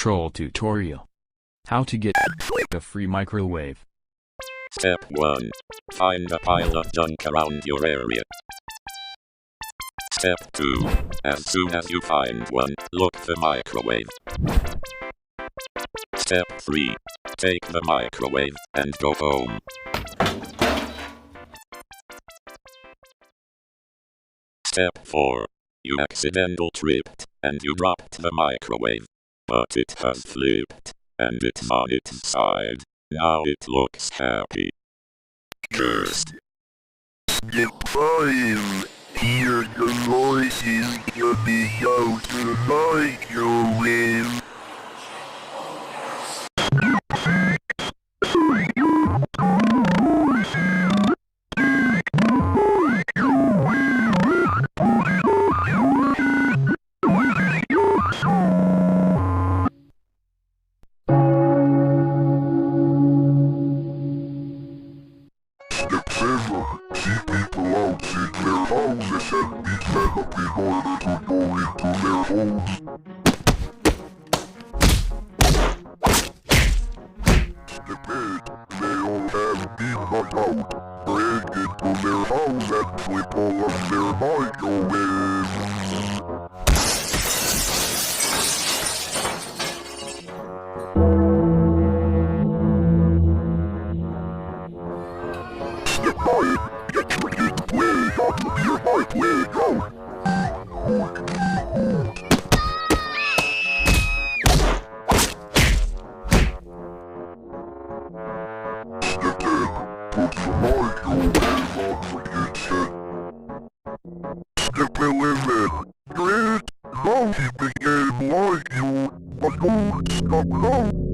control tutorial. How to get a free microwave. Step 1. Find a pile of junk around your area. Step 2. As soon as you find one, look the microwave. Step 3. Take the microwave and go home. Step 4. You accidentally tripped and you dropped the microwave, but it has flipped and it's on its side. Now it looks happy. Cursed. Step 5. Hear the noises coming out the microwave. Step 7. See people out in their houses and beat them up in order to go into their homes. Step 8. They all have been bought out. Break into their house and flip all of their microwaves. Step 9. Get your kids way out of your microwave. Go! Step 10. Put the microwave on the kitchen. Step 11. Great! Now he became like you, but don't stop now.